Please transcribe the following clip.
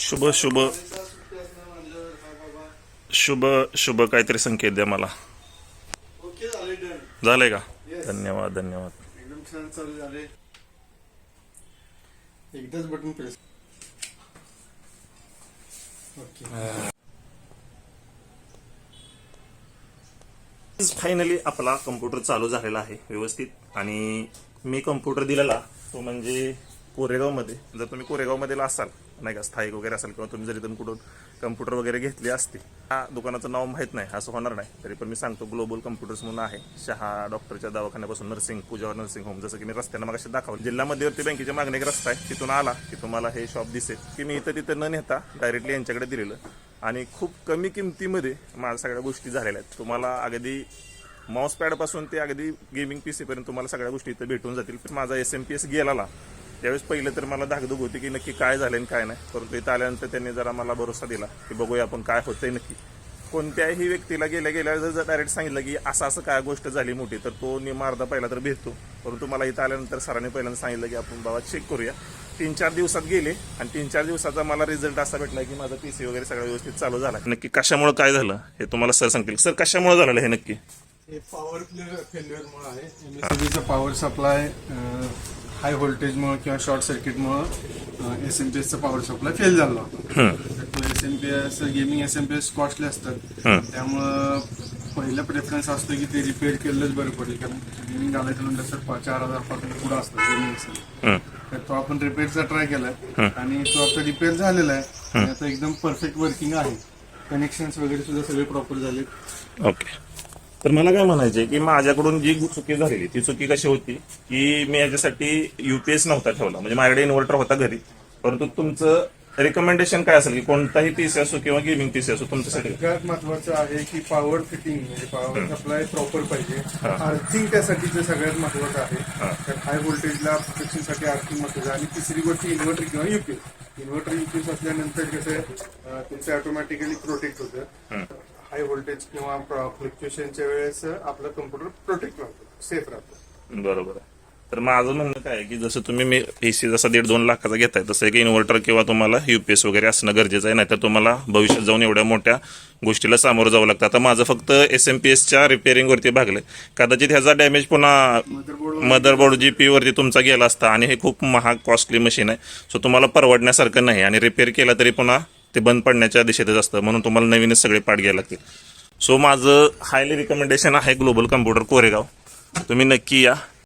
शुभ शुभ शुभ शुभ काहीतरी संकेत द्या मला. ओके झाले डन. झालंय का? Yes. धन्यवाद धन्यवाद. एकदम छान चालू झाले. एकदाच बटन प्रेस. ओके. फायनली आपला कम्प्युटर चालू झालेला आहे व्यवस्थित. आणि मी कम्प्युटर दिलेला तो म्हणजे कोरेगावमध्ये. जर तुम्ही कोरेगावमध्ये असाल नाही का, स्थायिक वगैरे असाल, किंवा तुम्ही जर इथून कुठून कम्प्युटर वगैरे घेतले असते, हा दुकानाचं नाव माहीत नाही असं होणार नाही, तरी पण मी सांगतो ग्लोबल कम्प्युटर्स म्हणून आहे. शहा डॉक्टरच्या दवाखान्यापासून नर्सिंग पूजा नर्सिंग होम, जसं की मी रस्त्यानं मग दाखवलं. जिल्हा मध्यवर्ती बँकेच्या मागणी एक रस्ता आहे, तिथून आला की तुम्हाला हे शॉप दिसेल. की मी इथं तिथं न नेता डायरेक्टली यांच्याकडे दिलेलं आणि खूप कमी किमतीमध्ये माझ्या सगळ्या गोष्टी झालेल्या आहेत. तुम्हाला अगदी माऊस पॅडपासून ते अगदी गेमिंग PC पर्यंत तुम्हाला सगळ्या गोष्टी इथं भेटून जातील. पण माझा SMPS गेला त्यावेळेस पहिलं तर मला धाकधूक होती की नक्की काय झालं आणि काय नाही, परंतु इथं आल्यानंतर त्यांनी जरा मला भरोसा दिला की बघूया आपण काय होतंय नक्की. कोणत्याही व्यक्तीला गेल्या जर डायरेक्ट सांगितलं की असं काय गोष्ट झाली मोठी, तर तो निम्मा अर्धा पहिला तर भेटतो. परंतु मला इथं आल्यानंतर सरांनी पहिल्यांदा सांगितलं की आपण बाबा चेक करूया. 3-4 दिवसात गेले आणि 3-4 दिवसाचा मला रिझल्ट असा भेटला की माझा PC वगैरे सगळं व्यवस्थित चालू झाला. नक्की कशामुळे काय झालं हे तुम्हाला सर सांगतील. सर कशामुळे झालं हे नक्की? हे पॉवर फेल्युअरमुळे आहे. MSCBचा पॉवर सप्लाय हाय व्होल्टेजमुळे किंवा शॉर्ट सर्किटमुळे SMPSचा पॉवर सप्लाय फेल झाला होता. SMPS गेमिंग SMPS कॉस्टली असतात, त्यामुळं पहिला प्रेफरन्स असतो की ते रिपेअर केलंच बरं पडेल, कारण गेमिंग आल्याच्या नंतर सर 4,000 पासून पुढे असतं गेमिंग SMPS. तर तो आपण रिपेअरचा ट्राय केलाय आणि तो आता रिपेअर झालेला आहे आणि आता एकदम परफेक्ट वर्किंग आहे. कनेक्शन्स वगैरे सुद्धा सगळे प्रॉपर झाले. ओके. तर मला काय म्हणायचंय की माझ्याकडून जी चुकी झालेली ती चुकी कशी होती की मी याच्यासाठी UPS नव्हता ठेवला. म्हणजे माझ्याकडे इन्व्हर्टर होता घरी, परंतु तुमचं रिकमेंडेशन काय असेल की कोणताही PC असो किंवा गेमिंग PC असो तुमच्यासाठी? सगळ्यात महत्वाचं आहे की पॉवर फिटिंग म्हणजे पॉवर सप्लाय प्रॉपर पाहिजे. अर्थिंग त्यासाठी सगळ्यात महत्वाचं आहे. तर हाय व्होल्टेजला प्रोटेक्शनसाठी अर्थिंग महत्वाचं आहे. आणि तिसरी गोष्ट इन्व्हर्टर किंवा UPS. इन्व्हर्टर UPS असल्यानंतर कसं तुमचं ऑटोमॅटिकली प्रोटेक्ट होतं. हाय व्होल्टेज किंवा फ्लक्च्युएशनच्या वेळेस आपलं कम्प्युटर प्रोटेक्ट राहतो, सेफ राहतो. बरोबर आहे. तर माझं म्हणणं काय आहे की जसं तुम्ही मी PC जसा 1.5-2 लाखाचा घेताय, तसं एक इन्व्हर्टर किंवा तुम्हाला UPS वगैरे असणं गरजेचं आहे. नाहीतर तुम्हाला भविष्यात जाऊन एवढ्या मोठ्या गोष्टीला सामोरं जावं लागतं. आता माझं फक्त SMPSच्या रिपेअरिंगवरती भागलंय. कदाचित ह्याचा डॅमेज पुन्हा मदरबोर्ड GPU वरती तुमचा गेला असता, आणि हे खूप महाग कॉस्टली मशीन आहे. सो तुम्हाला परवडण्यासारखं नाही, आणि रिपेअर केला तरी पुन्हा ते बंद पडण्याच्या दिशेतच असतं, म्हणून तुम्हाला नवीनच सगळे पार्ट घ्यायला लागतील. सो माझं हायली रिकमेंडेशन आहे ग्लोबल कम्प्युटर कोरेगाव. तुम्ही नक्की या.